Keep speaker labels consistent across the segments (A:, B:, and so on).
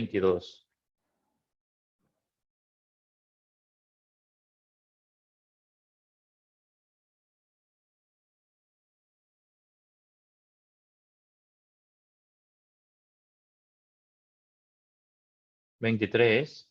A: 22. ¿23?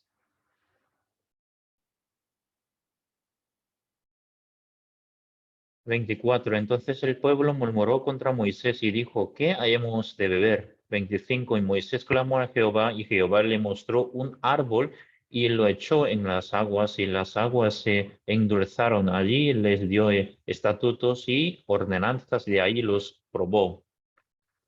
A: 24. Entonces el pueblo murmuró contra Moisés y dijo, ¿qué hayamos de beber? 25. Y Moisés clamó a Jehová y Jehová le mostró un árbol y lo echó en las aguas y las aguas se endulzaron. Allí les dio estatutos y ordenanzas, de ahí los probó.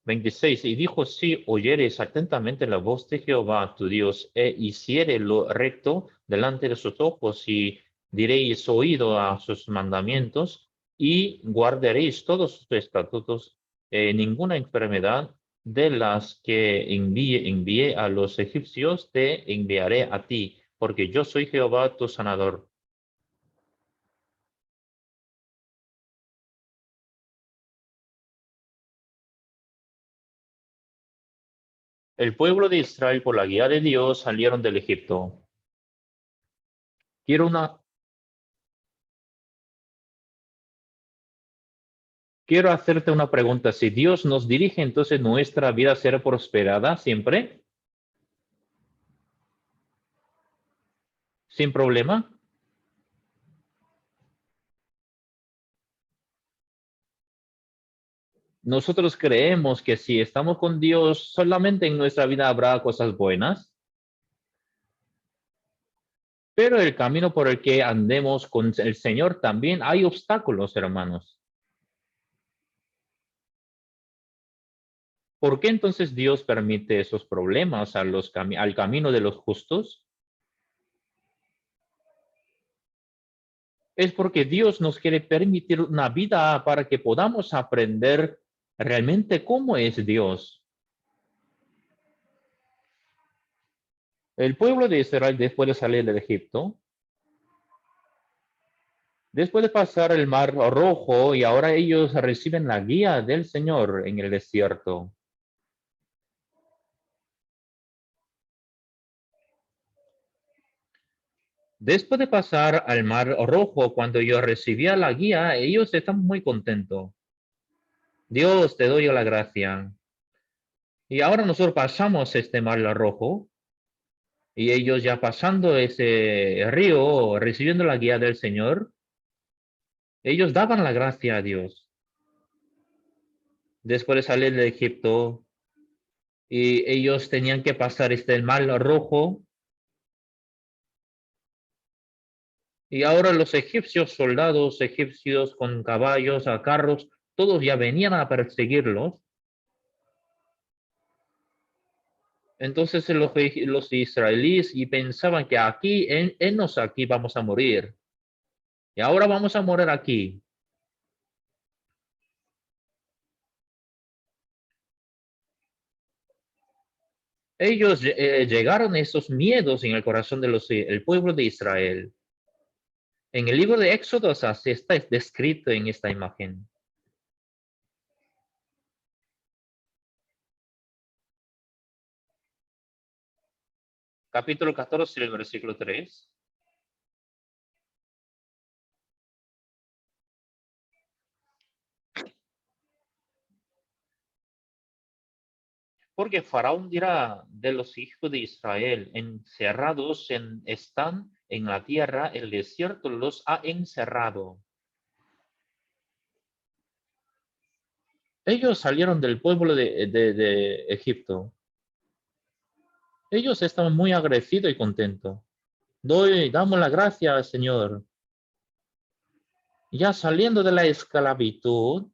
A: 26. Y dijo, si oyeres atentamente la voz de Jehová tu Dios e hiciere lo recto delante de sus ojos y diréis oído a sus mandamientos y guardaréis todos sus estatutos, ninguna enfermedad de las que envié a los egipcios te enviaré a ti, porque yo soy Jehová tu sanador. El pueblo de Israel, por la guía de Dios, salieron del Egipto. Quiero una Quiero hacerte una pregunta. Si Dios nos dirige, entonces nuestra vida será prosperada siempre, sin problema. Nosotros creemos que si estamos con Dios, solamente en nuestra vida habrá cosas buenas, pero el camino por el que andemos con el Señor también hay obstáculos, hermanos. ¿Por qué entonces Dios permite esos problemas al camino de los justos? Es porque Dios nos quiere permitir una vida para que podamos aprender realmente cómo es Dios. El pueblo de Israel, después de salir del Egipto, después de pasar el Mar Rojo, y ahora ellos reciben la guía del Señor en el desierto. Después de pasar al Mar Rojo, cuando yo recibía la guía, ellos están muy contentos. Dios, te doy la gracia. Y ahora nosotros pasamos este Mar Rojo, y ellos ya pasando ese río, recibiendo la guía del Señor, ellos daban la gracia a Dios. Después de salir de Egipto, y ellos tenían que pasar este Mar Rojo, y ahora los egipcios, soldados egipcios con caballos, a carros, todos ya venían a perseguirlos. Entonces los israelíes y pensaban que aquí, aquí vamos a morir. Y ahora vamos a morir aquí. Ellos llegaron esos miedos en el corazón del pueblo de Israel. En el libro de Éxodo así está descrito en esta imagen. Capítulo 14, el versículo 3. Porque Faraón dirá de los hijos de Israel, encerrados están en la tierra, el desierto los ha encerrado. Ellos salieron del pueblo de Egipto. Ellos estaban muy agradecidos y contentos. Damos la gracia al Señor. Ya saliendo de la esclavitud,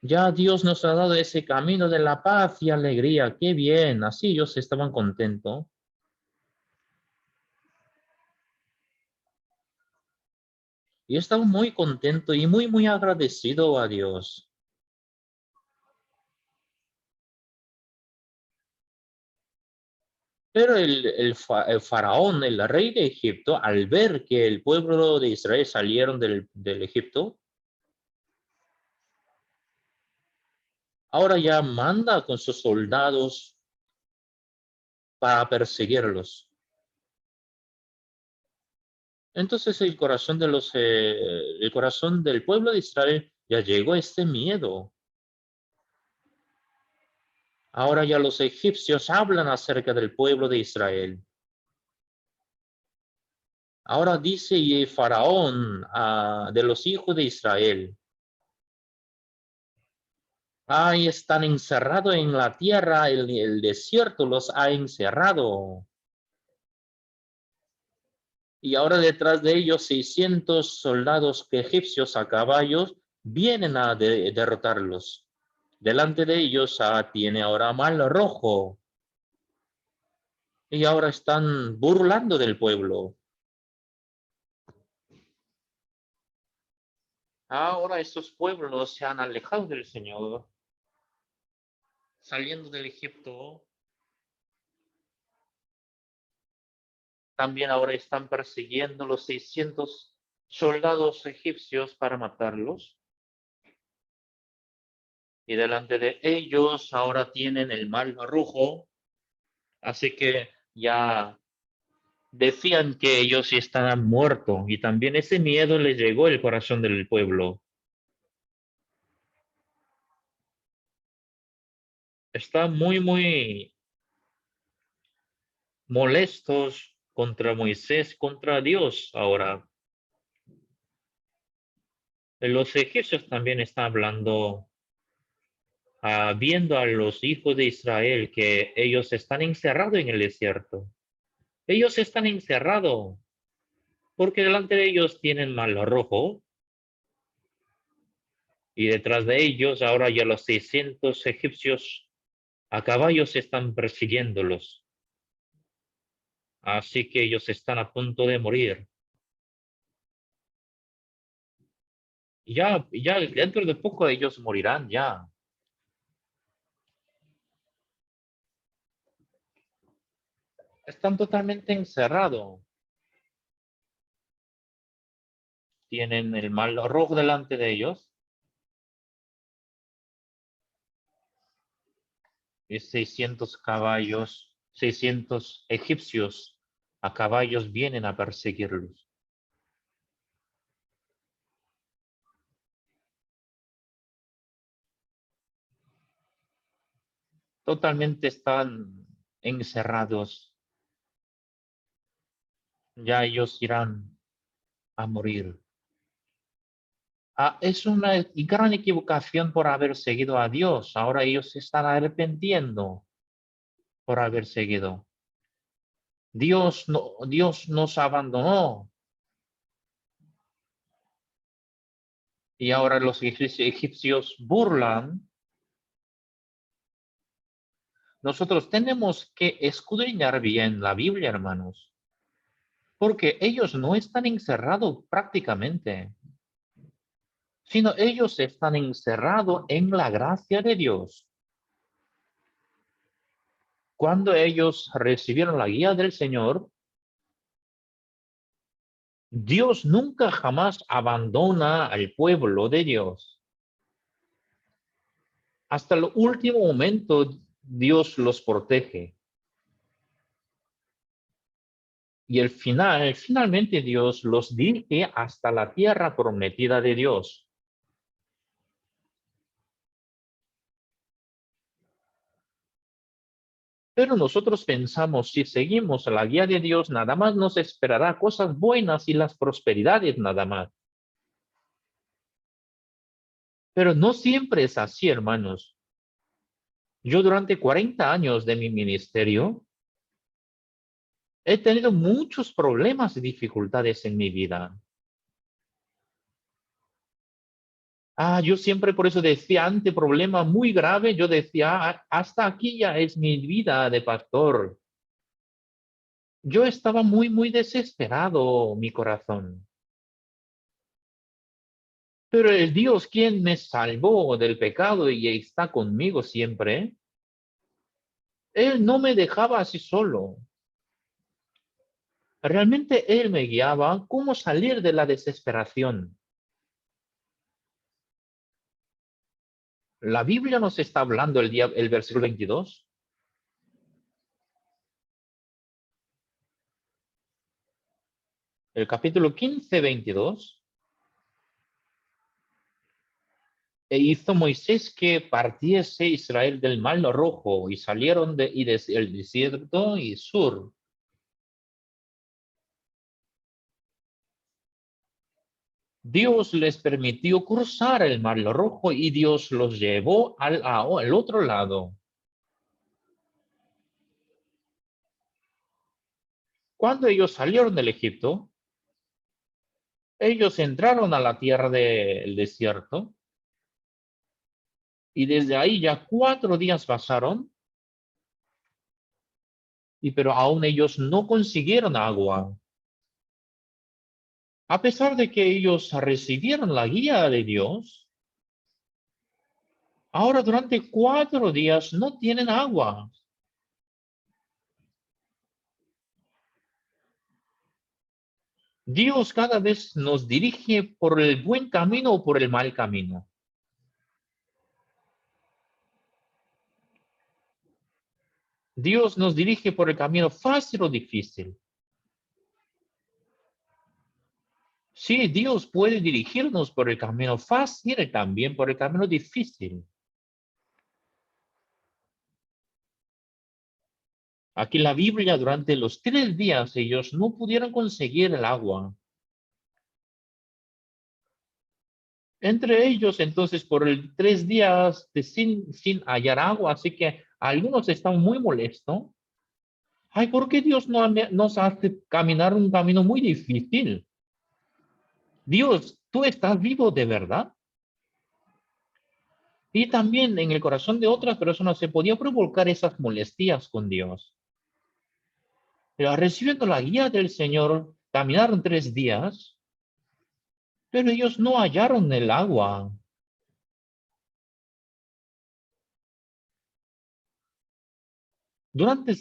A: ya Dios nos ha dado ese camino de la paz y alegría. Qué bien, así ellos estaban contentos. Y estaban muy contentos y muy agradecidos a Dios. Pero el faraón, el rey de Egipto, al ver que el pueblo de Israel salieron del Egipto, ahora ya manda con sus soldados para perseguirlos. Entonces el corazón el corazón del pueblo de Israel ya llegó a este miedo. Ahora ya los egipcios hablan acerca del pueblo de Israel. Ahora dice Faraón de los hijos de Israel: ahí están encerrados en la tierra, el desierto los ha encerrado. Y ahora detrás de ellos 600 soldados egipcios a caballos vienen a derrotarlos. Delante de ellos tiene ahora Mar Rojo. Y ahora están burlando del pueblo. Ahora estos pueblos se han alejado del Señor, saliendo del Egipto. También ahora están persiguiendo los 600 soldados egipcios para matarlos. Y delante de ellos ahora tienen el Mar Rojo. Así que ya decían que ellos estaban muertos. Y también ese miedo les llegó al corazón del pueblo. Están muy molestos contra Moisés, contra Dios ahora. Los egipcios también están hablando, viendo a los hijos de Israel que ellos están encerrados en el desierto. Ellos están encerrados porque delante de ellos tienen Mar Rojo y detrás de ellos ahora ya los 600 egipcios a caballos están persiguiéndolos. Así que ellos están a punto de morir. Ya dentro de poco ellos morirán ya. Están totalmente encerrados. Tienen el Mar Rojo delante de ellos y 600 caballos, 600 egipcios a caballos vienen a perseguirlos. Totalmente están encerrados. Ya ellos irán a morir. Es una gran equivocación por haber seguido a Dios. Ahora ellos se están arrepintiendo por haber seguido. Dios nos abandonó. Y ahora los egipcios burlan. Nosotros tenemos que escudriñar bien la Biblia, hermanos, porque ellos no están encerrados prácticamente, sino ellos están encerrados en la gracia de Dios. Cuando ellos recibieron la guía del Señor, Dios nunca jamás abandona al pueblo de Dios. Hasta el último momento, Dios los protege. Y finalmente Dios los dirige hasta la tierra prometida de Dios. Pero nosotros pensamos, si seguimos la guía de Dios, nada más nos esperará cosas buenas y las prosperidades nada más. Pero no siempre es así, hermanos. Yo durante 40 años de mi ministerio he tenido muchos problemas y dificultades en mi vida. Yo siempre por eso decía, ante problema muy grave, yo decía, hasta aquí ya es mi vida de pastor. Yo estaba muy desesperado, mi corazón. Pero el Dios quien me salvó del pecado y está conmigo siempre, Él no me dejaba así solo. Realmente Él me guiaba cómo salir de la desesperación. La Biblia nos está hablando el versículo 22. El capítulo 15, 22. E hizo Moisés que partiese Israel del Mar Rojo y salieron del desierto y sur. Dios les permitió cruzar el Mar Rojo y Dios los llevó al otro lado. Cuando ellos salieron del Egipto, ellos entraron a la tierra del desierto y desde ahí ya 4 días pasaron, pero aún ellos no consiguieron agua. A pesar de que ellos recibieron la guía de Dios, ahora durante 4 días no tienen agua. Dios cada vez nos dirige por el buen camino o por el mal camino. Dios nos dirige por el camino fácil o difícil. Sí, Dios puede dirigirnos por el camino fácil y también por el camino difícil. Aquí en la Biblia, durante los 3 días, ellos no pudieron conseguir el agua. Entre ellos, entonces, por 3 días sin hallar agua, así que algunos están muy molestos. Ay, ¿por qué Dios nos hace caminar un camino muy difícil? Dios, ¿tú estás vivo de verdad? Y también en el corazón de otras personas se podía provocar esas molestias con Dios. Pero recibiendo la guía del Señor, caminaron 3 días, pero ellos no hallaron el agua. Durante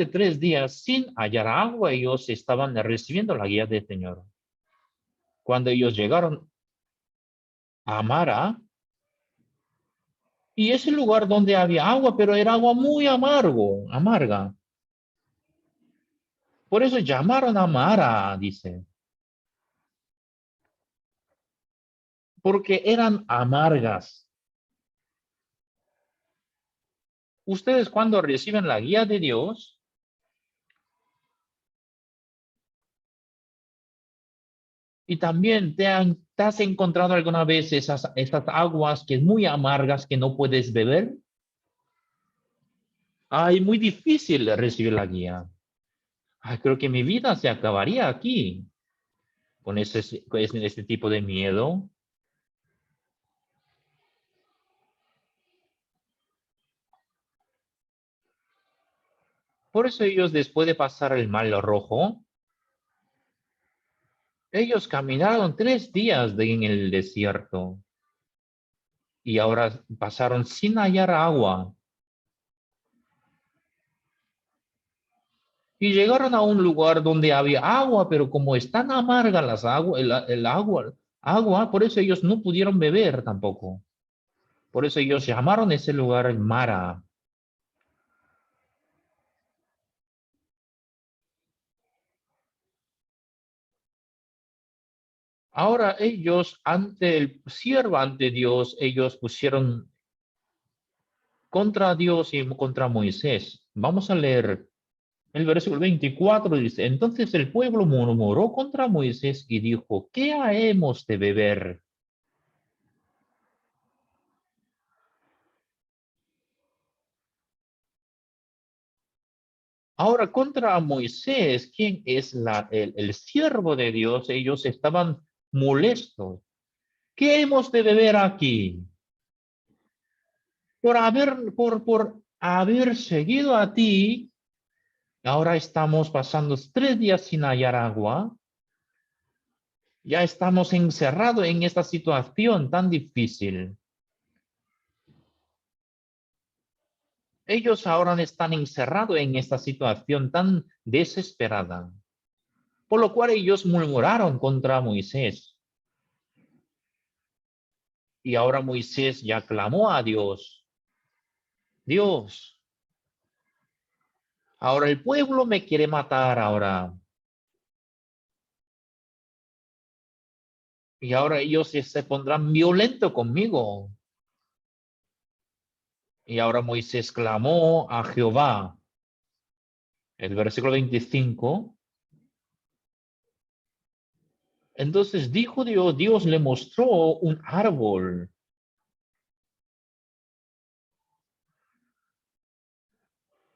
A: 3 días, sin hallar agua, ellos estaban recibiendo la guía del Señor. Cuando ellos llegaron a Mara, y ese lugar donde había agua, pero era agua muy amarga. Por eso llamaron a Mara, dice, porque eran amargas. Ustedes cuando reciben la guía de Dios, y también te has encontrado alguna vez esas aguas que es muy amargas que no puedes beber. Ay, muy difícil recibir la guía. Ay, creo que mi vida se acabaría aquí con ese tipo de miedo. Por eso ellos, después de pasar el Mar Rojo, ellos caminaron 3 días en el desierto y ahora pasaron sin hallar agua. Y llegaron a un lugar donde había agua, pero como están amargas las aguas, agua, por eso ellos no pudieron beber tampoco. Por eso ellos llamaron ese lugar Mara. Ahora ellos, ante el siervo, ante Dios, ellos pusieron contra Dios y contra Moisés. Vamos a leer el versículo 24, dice, entonces el pueblo murmuró contra Moisés y dijo, ¿qué haremos de beber? Ahora contra Moisés, quien es el siervo de Dios, ellos estaban molestos. ¿Qué hemos de beber aquí? Por haber seguido a ti, ahora estamos pasando 3 días sin hallar agua. Ya estamos encerrados en esta situación tan difícil. Ellos ahora están encerrados en esta situación tan desesperada, por lo cual ellos murmuraron contra Moisés. Y ahora Moisés ya clamó a Dios. Dios, ahora el pueblo me quiere matar ahora. Y ahora ellos se pondrán violentos conmigo. Y ahora Moisés clamó a Jehová. El versículo 25. Entonces dijo Dios, Dios le mostró un árbol.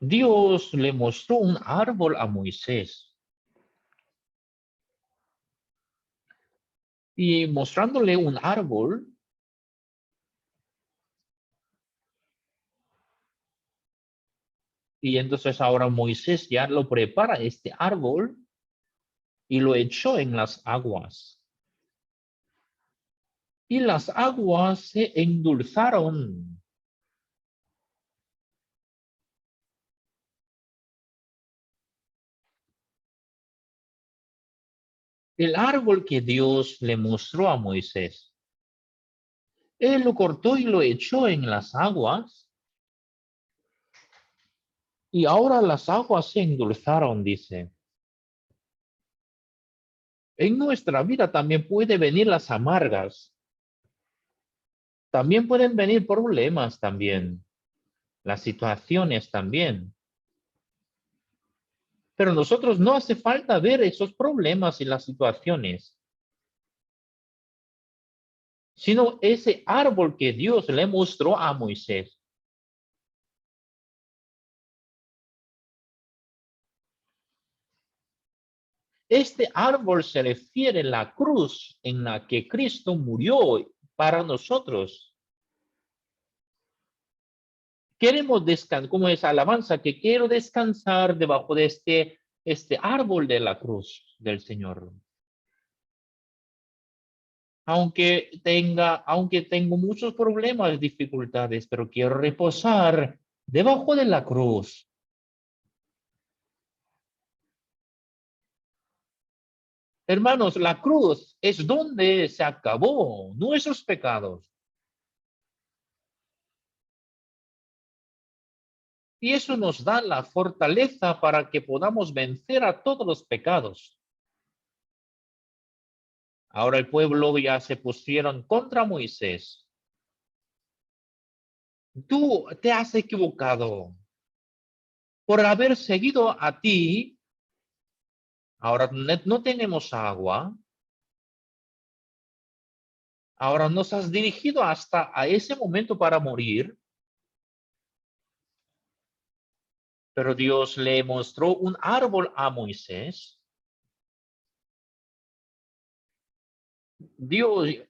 A: Dios le mostró un árbol a Moisés. Y mostrándole un árbol, y entonces ahora Moisés ya lo prepara este árbol y lo echó en las aguas. Y las aguas se endulzaron. El árbol que Dios le mostró a Moisés. Él lo cortó y lo echó en las aguas. Y ahora las aguas se endulzaron, dice. En nuestra vida también puede venir las amargas. También pueden venir problemas también. Las situaciones también. Pero nosotros no hace falta ver esos problemas y las situaciones, sino ese árbol que Dios le mostró a Moisés. Este árbol se refiere a la cruz en la que Cristo murió para nosotros. Queremos descansar, como es alabanza, que quiero descansar debajo de este árbol de la cruz del Señor. Aunque tengo muchos problemas, dificultades, pero quiero reposar debajo de la cruz. Hermanos, la cruz es donde se acabó nuestros pecados. Y eso nos da la fortaleza para que podamos vencer a todos los pecados. Ahora el pueblo ya se pusieron contra Moisés. Tú te has equivocado por haber seguido a ti. Ahora no tenemos agua. Ahora nos has dirigido hasta a ese momento para morir. Pero Dios le mostró un árbol a Moisés.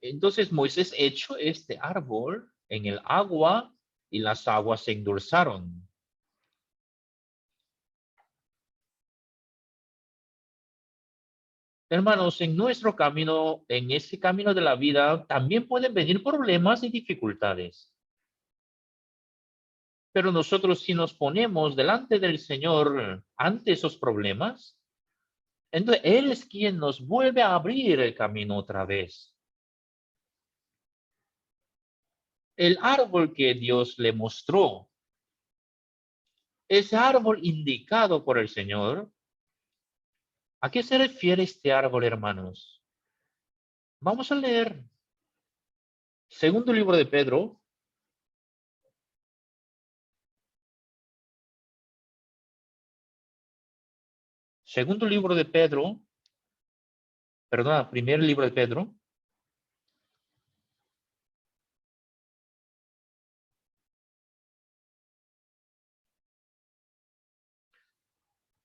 A: Entonces Moisés echó este árbol en el agua y las aguas se endulzaron. Hermanos, en nuestro camino, en ese camino de la vida, también pueden venir problemas y dificultades. Pero nosotros si nos ponemos delante del Señor ante esos problemas, entonces Él es quien nos vuelve a abrir el camino otra vez. El árbol que Dios le mostró, ese árbol indicado por el Señor, ¿a qué se refiere este árbol, hermanos? Vamos a leer. Segundo libro de Pedro. Segundo libro de Pedro. Perdona, primer libro de Pedro.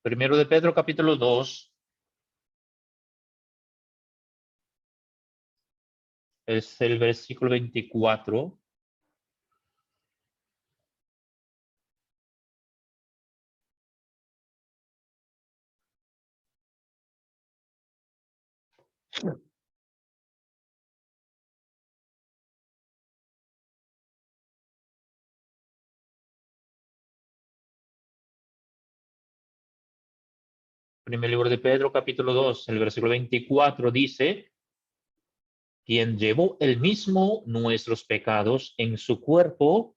A: Primero de Pedro, capítulo 2. Es el versículo 24. Primer libro de Pedro, capítulo 2, el versículo 24 dice, quien llevó el mismo nuestros pecados en su cuerpo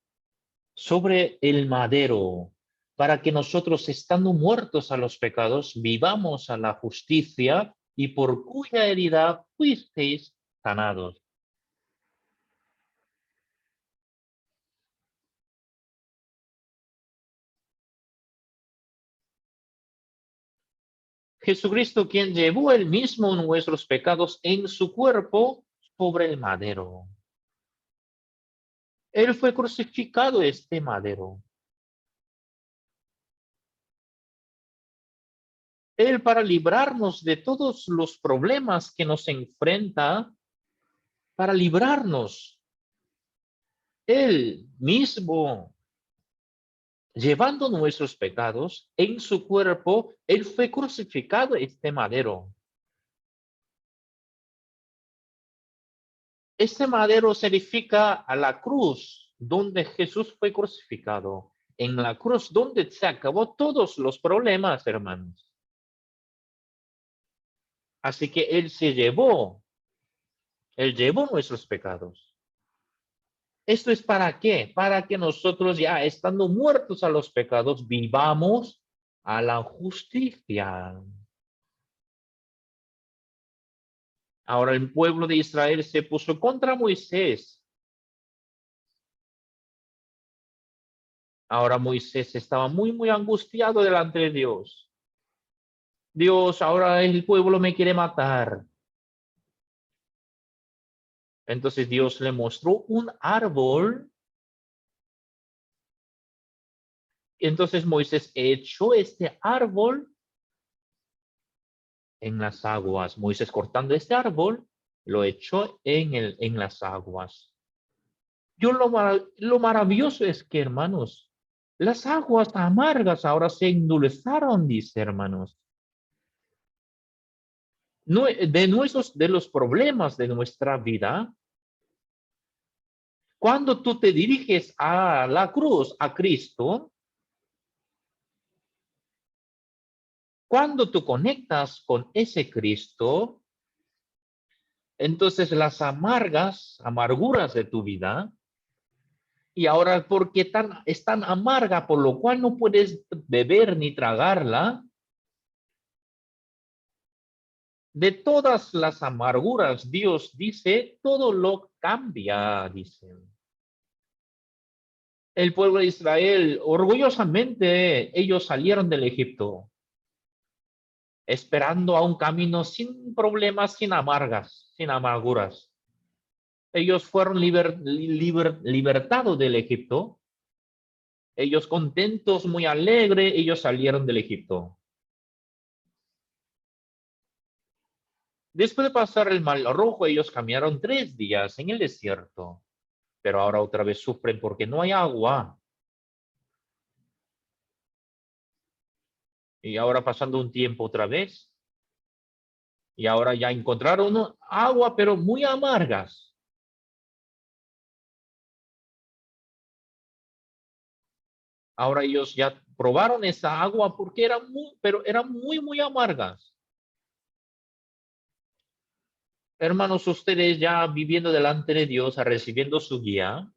A: sobre el madero, para que nosotros, estando muertos a los pecados, vivamos a la justicia, y por cuya herida fuisteis sanados. Jesucristo, quien llevó él mismo nuestros pecados en su cuerpo sobre el madero. Él fue crucificado este madero. Él para librarnos de todos los problemas que nos enfrenta, para librarnos. Él mismo, llevando nuestros pecados en su cuerpo, él fue crucificado este madero. Este madero significa a la cruz donde Jesús fue crucificado. En la cruz donde se acabó todos los problemas, hermanos. Así que él llevó nuestros pecados. ¿Esto es para qué? Para que nosotros ya estando muertos a los pecados, vivamos a la justicia. Ahora el pueblo de Israel se puso contra Moisés. Ahora Moisés estaba muy angustiado delante de Dios. Dios, ahora el pueblo me quiere matar. Entonces Dios le mostró un árbol. Entonces Moisés echó este árbol en las aguas. Moisés cortando este árbol, lo echó en las aguas. Lo maravilloso es que, hermanos, las aguas amargas ahora se endulzaron, dice, hermanos. De los problemas de nuestra vida, cuando tú te diriges a la cruz, a Cristo, cuando tú conectas con ese Cristo, entonces las amarguras de tu vida, y ahora porque es tan amarga, por lo cual no puedes beber ni tragarla, de todas las amarguras, Dios dice, todo lo cambia, dice. El pueblo de Israel, orgullosamente, ellos salieron del Egipto, esperando a un camino sin problemas, sin amarguras. Ellos fueron libertados del Egipto. Ellos contentos, muy alegres, ellos salieron del Egipto. Después de pasar el Mar Rojo, ellos caminaron 3 días en el desierto. Pero ahora otra vez sufren porque no hay agua. Y ahora pasando un tiempo otra vez. Y ahora ya encontraron agua, pero muy amargas. Ahora ellos ya probaron esa agua porque eran muy amargas. Hermanos, ustedes ya viviendo delante de Dios, recibiendo su guía,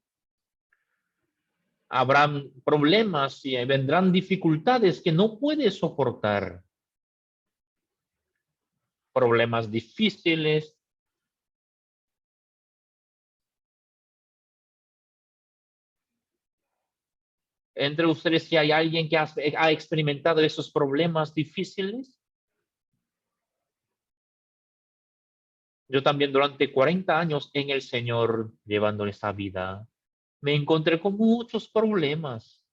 A: habrán problemas y vendrán dificultades que no puedes soportar. Problemas difíciles. Entre ustedes, si hay alguien que ha experimentado esos problemas difíciles. Yo también durante 40 años en el Señor, llevando esta vida, me encontré con muchos problemas.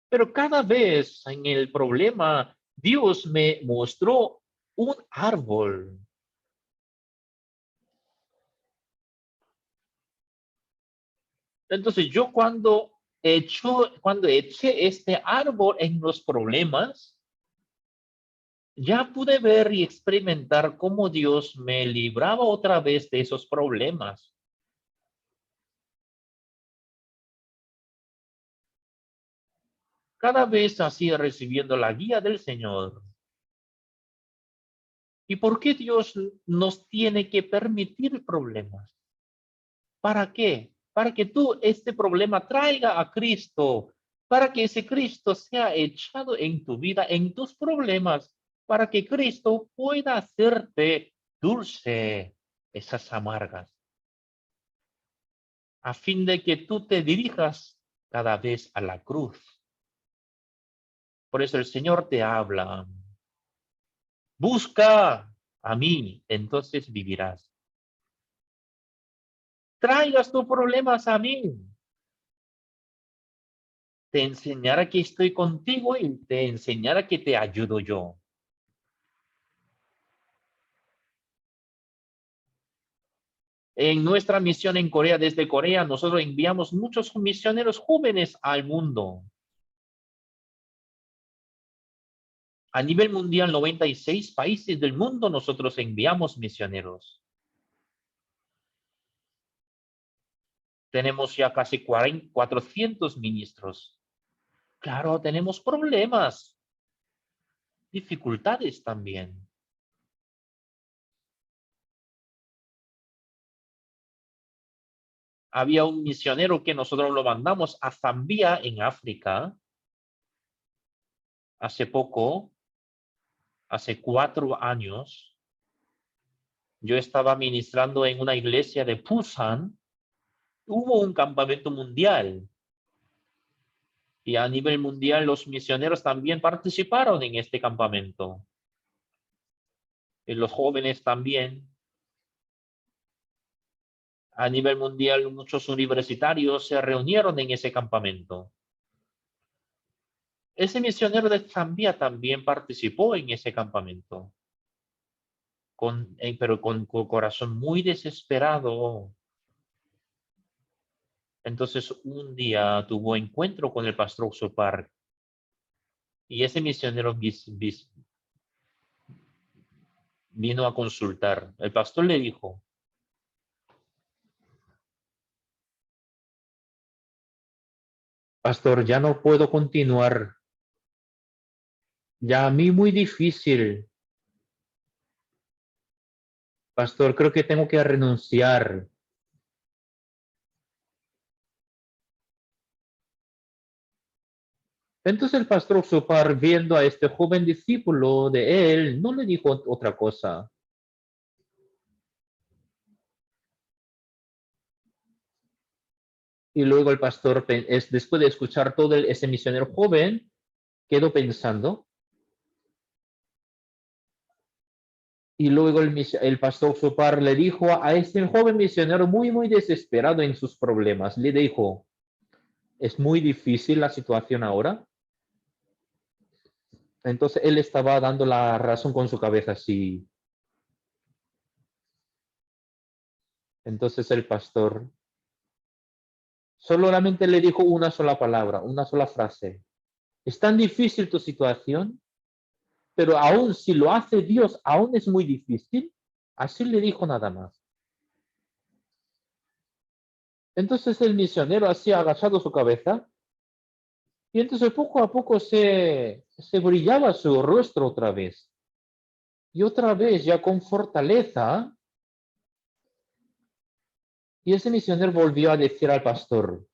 A: Pero cada vez en el problema, Dios me mostró un árbol. Entonces yo cuando eché este árbol en los problemas, ya pude ver y experimentar cómo Dios me libraba otra vez de esos problemas. Cada vez así recibiendo la guía del Señor. ¿Y por qué Dios nos tiene que permitir problemas? ¿Para qué? Para que tú este problema traiga a Cristo, para que ese Cristo sea echado en tu vida, en tus problemas. para que Cristo pueda hacerte dulce esas amargas, a fin de que tú te dirijas cada vez a la cruz. Por eso el Señor te habla. Busca a mí, entonces vivirás. Traigas tus problemas a mí. Te enseñará que estoy contigo y te enseñará que te ayudo yo. En nuestra misión en Corea, desde Corea, nosotros enviamos muchos misioneros jóvenes al mundo. A nivel mundial, 96 países del mundo nosotros enviamos misioneros. Tenemos ya casi 400 ministros. Claro, tenemos problemas, dificultades también. Había un misionero que nosotros lo mandamos a Zambia, en África, hace poco, hace 4 años. Yo estaba ministrando en una iglesia de Busan. Hubo un campamento mundial y a nivel mundial los misioneros también participaron en este campamento. Y los jóvenes también. A nivel mundial muchos universitarios se reunieron en ese campamento. Ese misionero de Zambia también participó en ese campamento, pero con corazón muy desesperado. Entonces un día tuvo encuentro con el pastor Sopar y ese misionero vino a consultar. El pastor le dijo: pastor, ya no puedo continuar. Ya a mí muy difícil. Pastor, creo que tengo que renunciar. Entonces el pastor Sopar, viendo a este joven discípulo de él, no le dijo otra cosa. Y luego el pastor, después de escuchar todo ese misionero joven, quedó pensando. Y luego el pastor Sopar le dijo a este joven misionero muy desesperado en sus problemas, le dijo: es muy difícil la situación ahora. Entonces él estaba dando la razón con su cabeza, sí. Entonces el pastor solamente le dijo una sola palabra, una sola frase: es tan difícil tu situación, pero aún si lo hace Dios, aún es muy difícil. Así le dijo nada más. Entonces el misionero así agachado su cabeza, y entonces poco a poco se brillaba su rostro otra vez. Y otra vez, ya con fortaleza, y ese misionero volvió a decir al pastor: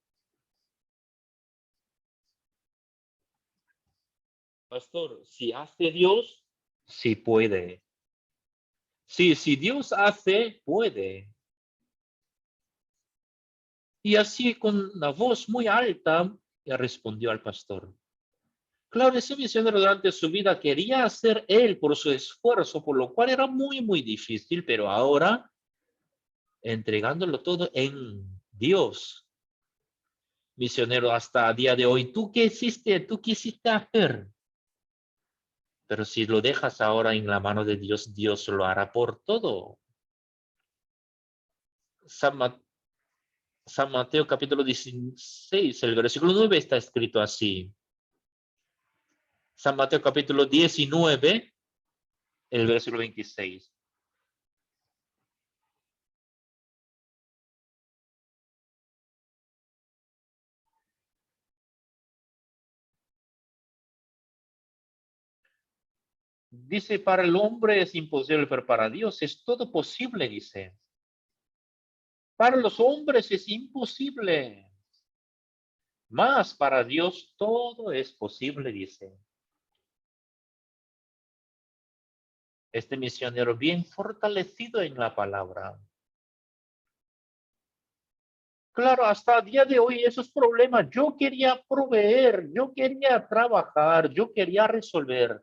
A: pastor, si hace Dios, sí puede. Sí, si Dios hace, puede. Y así con una voz muy alta, le respondió al pastor. Claro, ese misionero durante su vida quería hacer él por su esfuerzo, por lo cual era muy difícil, pero ahora entregándolo todo en Dios. Misionero, hasta a día de hoy, ¿tú qué hiciste? ¿Tú quisiste hacer? Pero si lo dejas ahora en la mano de Dios, Dios lo hará por todo. San, San Mateo capítulo 16, el versículo 9 está escrito así. San Mateo capítulo 19, el versículo 26. Dice: para el hombre es imposible, pero para Dios es todo posible, dice. Para los hombres es imposible, mas para Dios todo es posible, dice. Este misionero bien fortalecido en la palabra. Claro, hasta el día de hoy esos problemas, yo quería proveer, yo quería trabajar, yo quería resolver.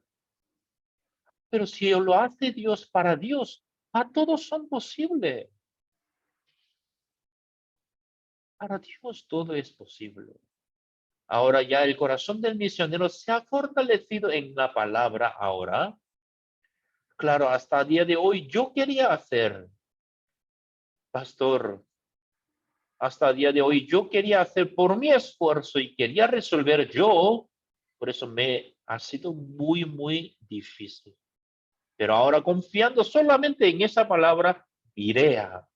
A: Pero si lo hace Dios para Dios, a todos son posibles. Para Dios todo es posible. Ahora ya el corazón del misionero se ha fortalecido en la palabra ahora. Claro, hasta el día de hoy yo quería hacer, pastor, hasta el día de hoy yo quería hacer por mi esfuerzo y quería resolver yo. Por eso me ha sido muy, muy difícil. Pero ahora confiando solamente en esa palabra, Pirea.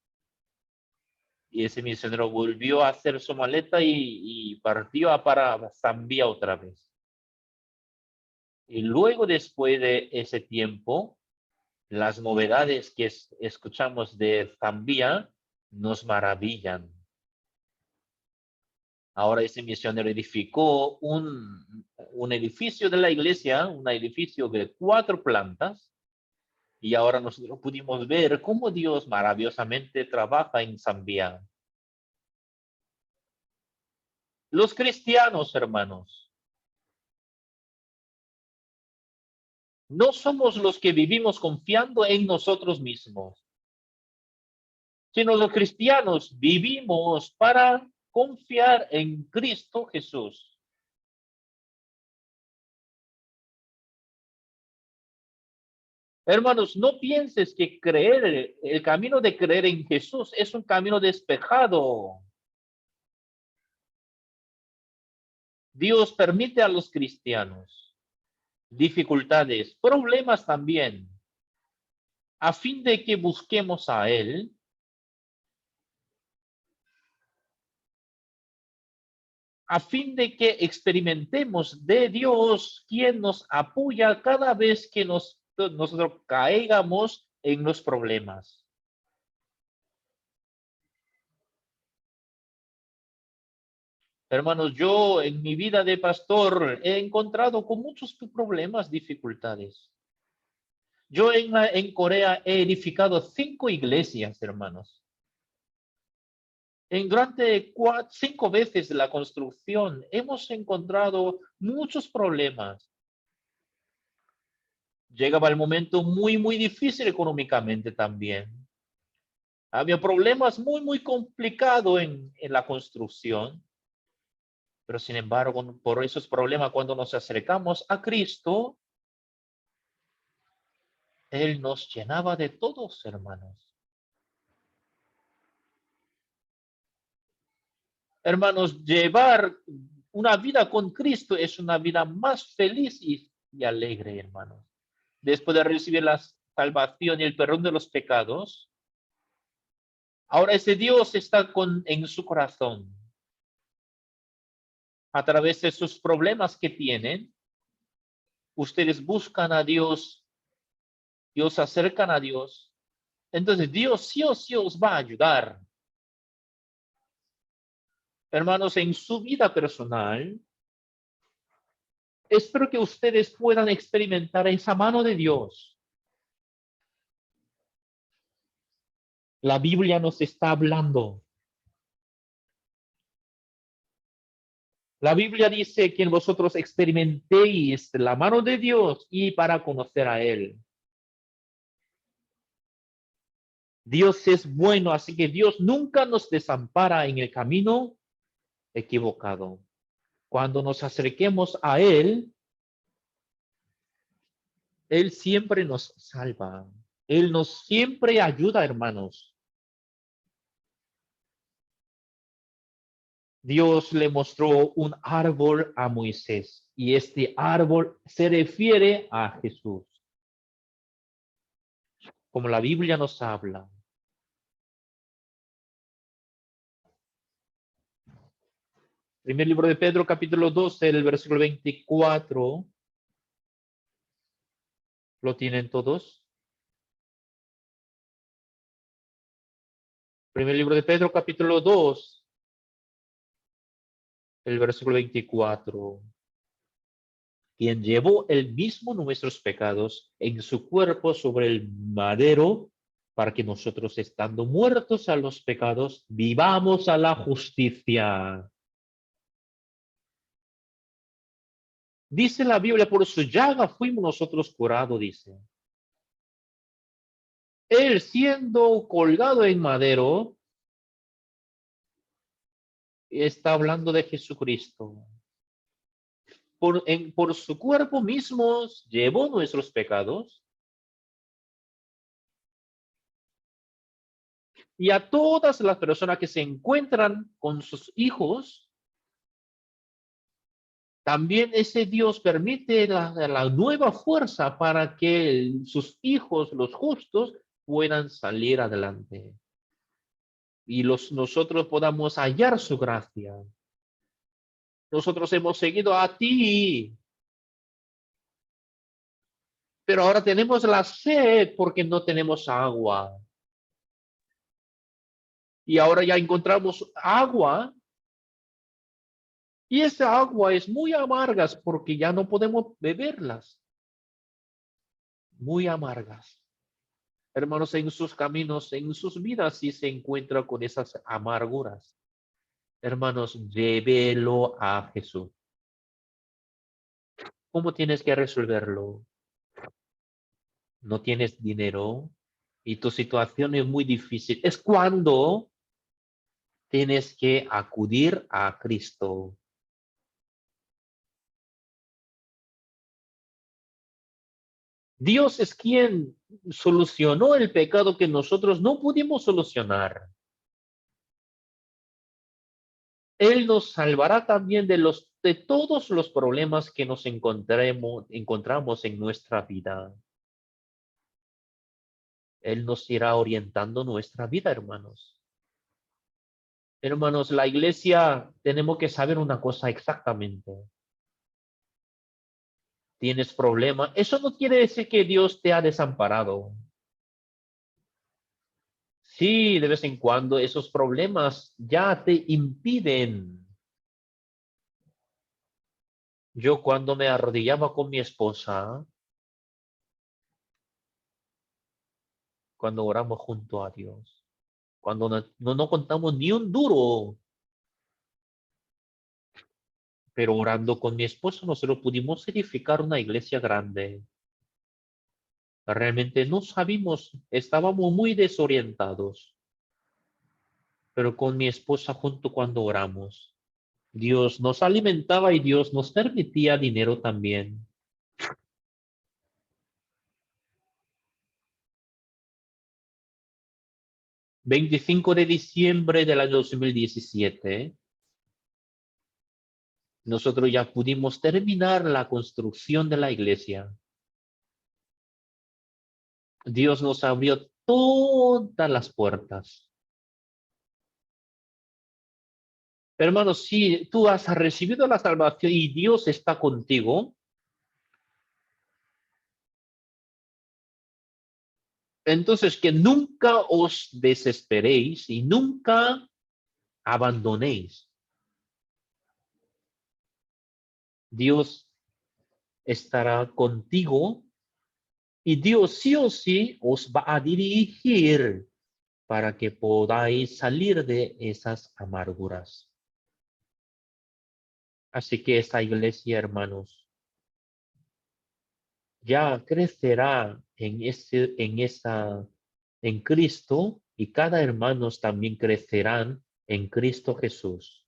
A: Y ese misionero volvió a hacer su maleta y partió para Zambia otra vez. Y luego, después de ese tiempo, las novedades que escuchamos de Zambia nos maravillan. Ahora ese misionero edificó un edificio de la iglesia, un edificio de 4 plantas, y ahora nosotros pudimos ver cómo Dios maravillosamente trabaja en Zambia. Los cristianos, hermanos, no somos los que vivimos confiando en nosotros mismos, sino los cristianos vivimos para confiar en Cristo Jesús. Hermanos, no pienses que el camino de creer en Jesús es un camino despejado. Dios permite a los cristianos dificultades, problemas también, a fin de que busquemos a Él, a fin de que experimentemos de Dios, quien nos apoya cada vez que nosotros caigamos en los problemas. Hermanos, yo en mi vida de pastor he encontrado con muchos problemas, dificultades. Yo en Corea he edificado 5 iglesias, hermanos. Durante 5 veces la construcción hemos encontrado muchos problemas. Llegaba el momento muy, muy difícil económicamente también. Había problemas muy, muy complicados en la construcción. Pero sin embargo, por esos problemas, cuando nos acercamos a Cristo, Él nos llenaba de todos, hermanos. Hermanos, llevar una vida con Cristo es una vida más feliz y alegre, hermanos. Después de recibir la salvación y el perdón de los pecados, ahora ese Dios está en su corazón. A través de sus problemas que tienen, ustedes buscan a Dios, Dios se acercan a Dios. Entonces Dios sí o sí os va a ayudar. Hermanos, en su vida personal, espero que ustedes puedan experimentar esa mano de Dios. La Biblia nos está hablando. La Biblia dice que vosotros experimentéis la mano de Dios y para conocer a Él. Dios es bueno, así que Dios nunca nos desampara en el camino equivocado. Cuando nos acerquemos a Él, Él siempre nos salva. Él nos siempre ayuda, hermanos. Dios le mostró un árbol a Moisés y este árbol se refiere a Jesús. Como la Biblia nos habla. Primer libro de Pedro, capítulo 12, el versículo 24. ¿Lo tienen todos? Primer libro de Pedro, capítulo 2, el versículo 24. quien llevó él mismo nuestros pecados en su cuerpo sobre el madero, para que nosotros, estando muertos a los pecados, vivamos a la justicia. Dice la Biblia, por su llaga fuimos nosotros curados, dice. Él siendo colgado en madero, está hablando de Jesucristo. Por su cuerpo mismo llevó nuestros pecados. Y a todas las personas que se encuentran con sus hijos, también ese Dios permite la nueva fuerza para que sus hijos, los justos, puedan salir adelante. Y nosotros podamos hallar su gracia. Nosotros hemos seguido a ti, pero ahora tenemos la sed porque no tenemos agua. Y ahora ya encontramos agua. Y esa agua es muy amargas porque ya no podemos beberlas. Muy amargas. Hermanos, en sus caminos, en sus vidas, sí se encuentra con esas amarguras. Hermanos, llévelo a Jesús. ¿Cómo tienes que resolverlo? No tienes dinero y tu situación es muy difícil. Es cuando tienes que acudir a Cristo. Dios es quien solucionó el pecado que nosotros no pudimos solucionar. Él nos salvará también de todos los problemas que nos encontramos en nuestra vida. Él nos irá orientando nuestra vida, hermanos. Hermanos, la iglesia, tenemos que saber una cosa exactamente. ¿Tienes problema? Eso no quiere decir que Dios te ha desamparado. Sí, de vez en cuando esos problemas ya te impiden. Yo cuando me arrodillaba con mi esposa, cuando oramos junto a Dios, cuando no contamos ni un duro, pero orando con mi esposa nosotros pudimos edificar una iglesia grande. Realmente no sabíamos, estábamos muy desorientados, pero con mi esposa junto cuando oramos, Dios nos alimentaba y Dios nos permitía dinero también. 25 de diciembre del año 2017, nosotros ya pudimos terminar la construcción de la iglesia. Dios nos abrió todas las puertas. Hermanos, si tú has recibido la salvación y Dios está contigo, entonces que nunca os desesperéis y nunca abandonéis. Dios estará contigo y Dios sí o sí os va a dirigir para que podáis salir de esas amarguras. Así que esta iglesia, hermanos, ya crecerá en Cristo, y cada hermano también crecerán en Cristo Jesús.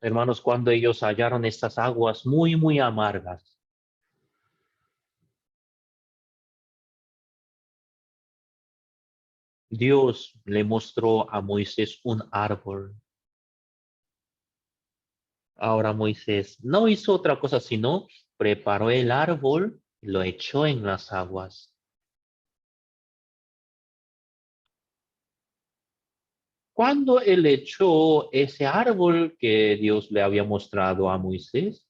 A: Hermanos, cuando ellos hallaron estas aguas muy, muy amargas, Dios le mostró a Moisés un árbol. Ahora Moisés no hizo otra cosa sino preparó el árbol y lo echó en las aguas. Cuando él echó ese árbol que Dios le había mostrado a Moisés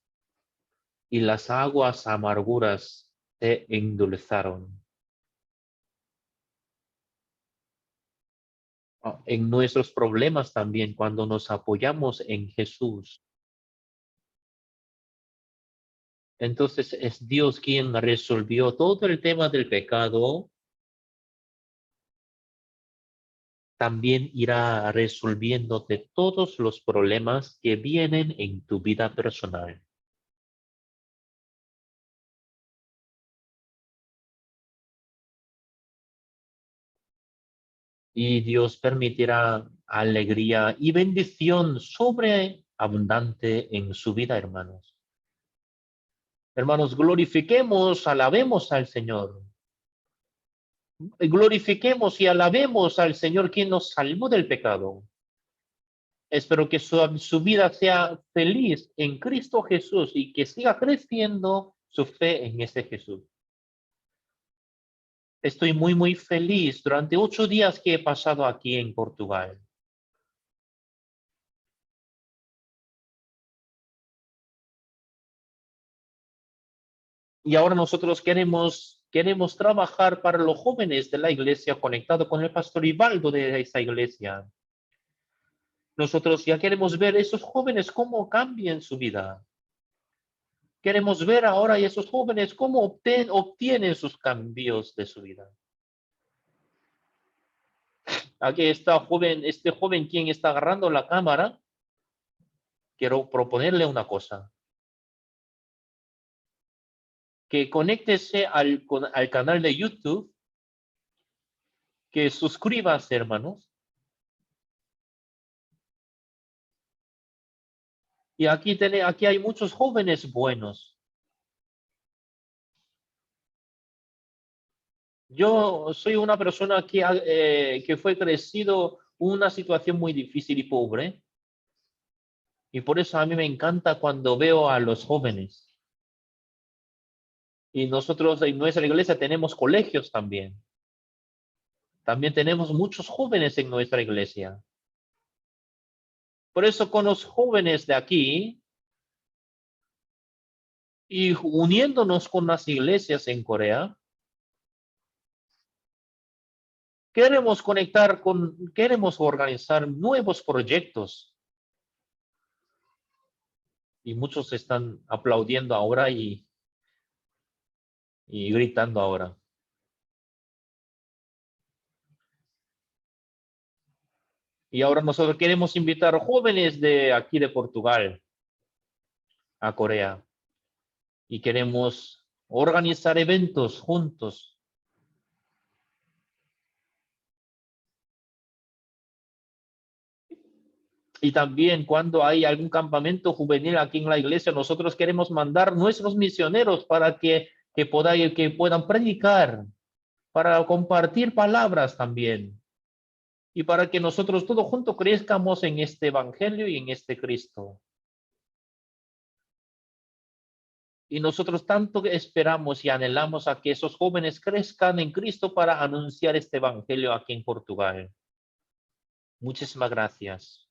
A: y las aguas amarguras se endulzaron. En nuestros problemas también, cuando nos apoyamos en Jesús, entonces es Dios quien resolvió todo el tema del pecado, también irá resolviéndote todos los problemas que vienen en tu vida personal. Y Dios permitirá alegría y bendición sobreabundante en su vida, hermanos. Hermanos, glorifiquemos, alabemos al Señor. Glorifiquemos y alabemos al Señor quien nos salvó del pecado. Espero que su vida sea feliz en Cristo Jesús y que siga creciendo su fe en ese Jesús. Estoy muy, muy feliz durante 8 días que he pasado aquí en Portugal. Y ahora nosotros queremos trabajar para los jóvenes de la iglesia conectado con el pastor Ibaldo de esa iglesia. Nosotros ya queremos ver a esos jóvenes cómo cambian su vida. Queremos ver ahora a esos jóvenes cómo obtienen sus cambios de su vida. Aquí está este joven quien está agarrando la cámara. Quiero proponerle una cosa. Que conéctese al canal de YouTube. Que suscribas, hermanos. Y aquí hay muchos jóvenes buenos. Yo soy una persona que fue crecido en una situación muy difícil y pobre. Y por eso a mí me encanta cuando veo a los jóvenes. Y nosotros en nuestra iglesia tenemos colegios también. También tenemos muchos jóvenes en nuestra iglesia. Por eso con los jóvenes de aquí y uniéndonos con las iglesias en Corea, queremos organizar nuevos proyectos. Y muchos están aplaudiendo ahora y gritando ahora. Y ahora nosotros queremos invitar jóvenes de aquí de Portugal a Corea. Y queremos organizar eventos juntos. Y también cuando hay algún campamento juvenil aquí en la iglesia, nosotros queremos mandar nuestros misioneros para que puedan predicar, para compartir palabras también. Y para que nosotros todos juntos crezcamos en este evangelio y en este Cristo. Y nosotros tanto esperamos y anhelamos a que esos jóvenes crezcan en Cristo para anunciar este evangelio aquí en Portugal. Muchísimas gracias.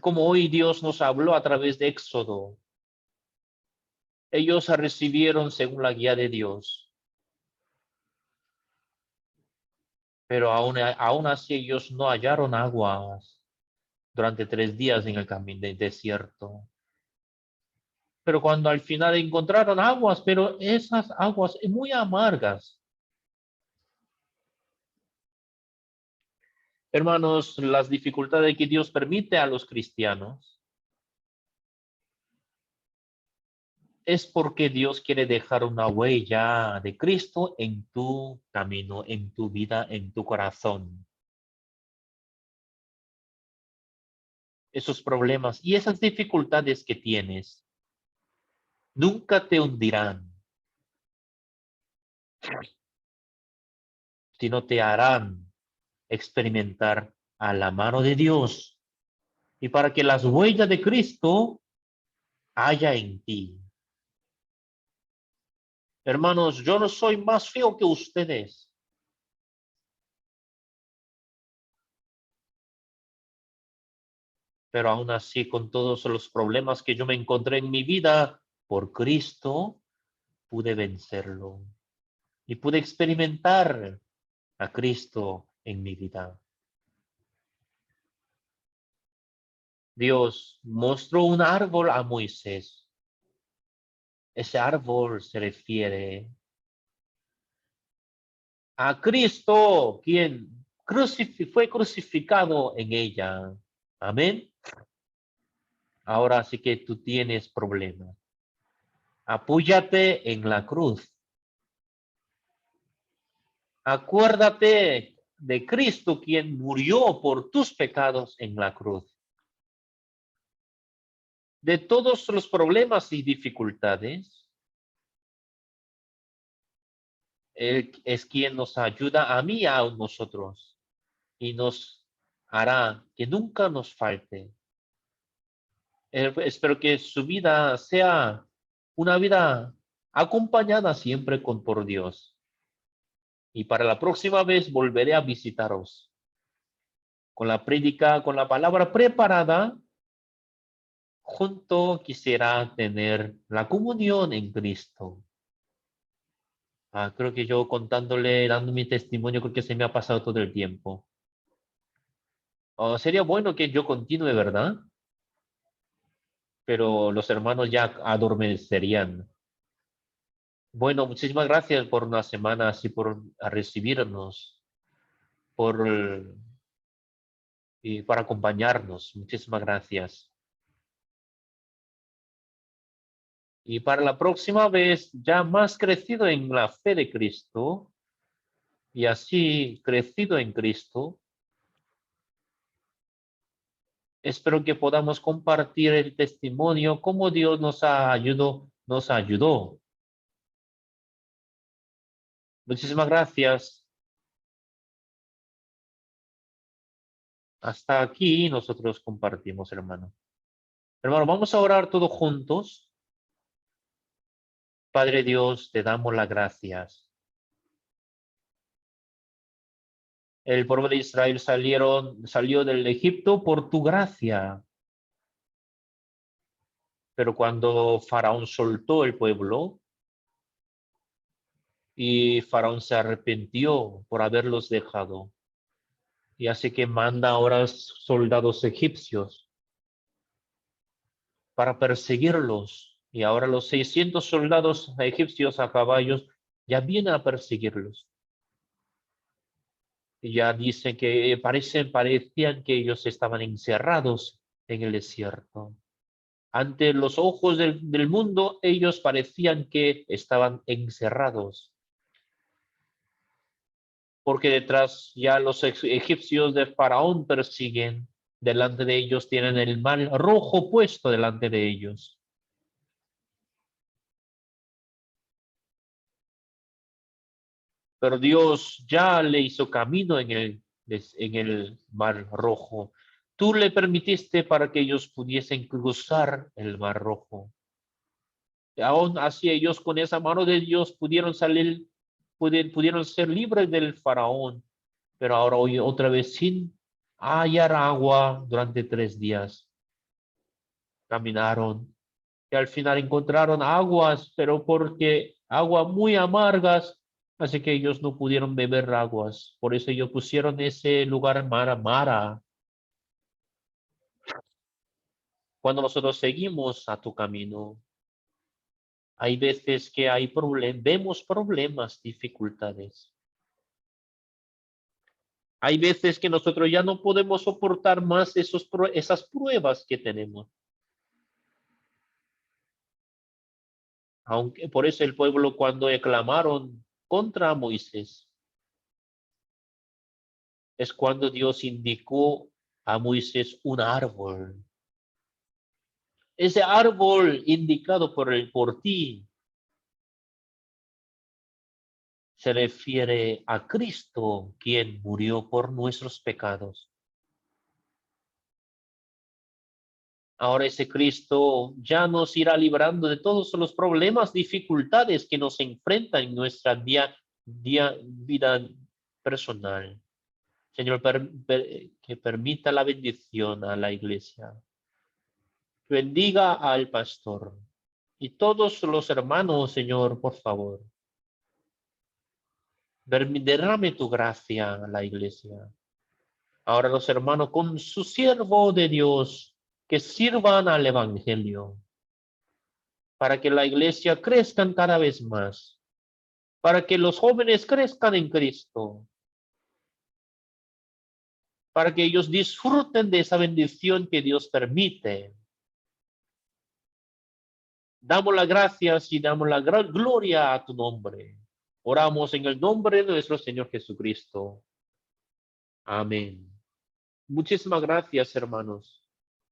A: Como hoy Dios nos habló a través de Éxodo, ellos recibieron según la guía de Dios, pero aún así ellos no hallaron aguas durante 3 días en el camino del desierto. Pero cuando al final encontraron aguas, pero esas aguas muy amargas. Hermanos, las dificultades que Dios permite a los cristianos es porque Dios quiere dejar una huella de Cristo en tu camino, en tu vida, en tu corazón. Esos problemas y esas dificultades que tienes nunca te hundirán, sino te harán experimentar a la mano de Dios y para que las huellas de Cristo haya en ti. Hermanos, yo no soy más feo que ustedes. Pero aún así, con todos los problemas que yo me encontré en mi vida, por Cristo, pude vencerlo y pude experimentar a Cristo en mi vida. Dios mostró un árbol a Moisés. Ese árbol se refiere a Cristo, quien fue crucificado en ella. Amén. Ahora sí que tú tienes problemas. Apóyate en la cruz. Acuérdate de Cristo, quien murió por tus pecados en la cruz. De todos los problemas y dificultades, Él es quien nos ayuda a mí y a nosotros y nos hará que nunca nos falte. Espero que su vida sea una vida acompañada siempre por Dios. Y para la próxima vez volveré a visitaros con la prédica, con la palabra preparada. Junto quisiera tener la comunión en Cristo. Creo que yo contándole, dando mi testimonio, creo que se me ha pasado todo el tiempo. Sería bueno que yo continúe, ¿verdad? Pero los hermanos ya adormecerían. Bueno, muchísimas gracias por una semana así, por recibirnos, por y para acompañarnos. Muchísimas gracias. Y para la próxima vez, ya más crecido en la fe de Cristo, y así crecido en Cristo, espero que podamos compartir el testimonio, cómo Dios nos ayudó. Muchísimas gracias. Hasta aquí nosotros compartimos, hermano. Hermano, vamos a orar todos juntos. Padre Dios, te damos las gracias. El pueblo de Israel salió del Egipto por tu gracia. Pero cuando Faraón soltó el pueblo y Faraón se arrepintió por haberlos dejado, y así que manda ahora soldados egipcios para perseguirlos. Y ahora los 600 soldados egipcios a caballos ya vienen a perseguirlos. Y ya dicen que parecían que ellos estaban encerrados en el desierto. Ante los ojos del mundo, ellos parecían que estaban encerrados. Porque detrás ya los egipcios de Faraón persiguen. Delante de ellos tienen el mar rojo puesto delante de ellos. Pero Dios ya le hizo camino en el mar rojo. Tú le permitiste para que ellos pudiesen cruzar el mar rojo. Y aún así ellos con esa mano de Dios pudieron ser libres del faraón. Pero ahora hoy otra vez sin hallar agua durante 3 días. Caminaron y al final encontraron aguas, pero porque aguas muy amargas, así que ellos no pudieron beber aguas. Por eso ellos pusieron ese lugar Mara Mara. Cuando nosotros seguimos a tu camino, hay veces que hay vemos problemas, dificultades. Hay veces que nosotros ya no podemos soportar más esas pruebas que tenemos. Aunque por eso el pueblo cuando clamaron contra Moisés, es cuando Dios indicó a Moisés un árbol. Ese árbol indicado por ti se refiere a Cristo, quien murió por nuestros pecados. Ahora ese Cristo ya nos irá librando de todos los problemas, dificultades que nos enfrentan en nuestra vida personal. Señor, que permita la bendición a la iglesia. Bendiga al pastor.
B: Y todos los hermanos, Señor, por favor, derrame tu gracia a la iglesia. Ahora los hermanos con su siervo de Dios, que sirvan al evangelio, para que la iglesia crezca cada vez más, para que los jóvenes crezcan en Cristo, para que ellos disfruten de esa bendición que Dios permite. Damos las gracias y damos la gran gloria a tu nombre. Oramos en el nombre de nuestro Señor Jesucristo. Amén. Muchísimas gracias, hermanos.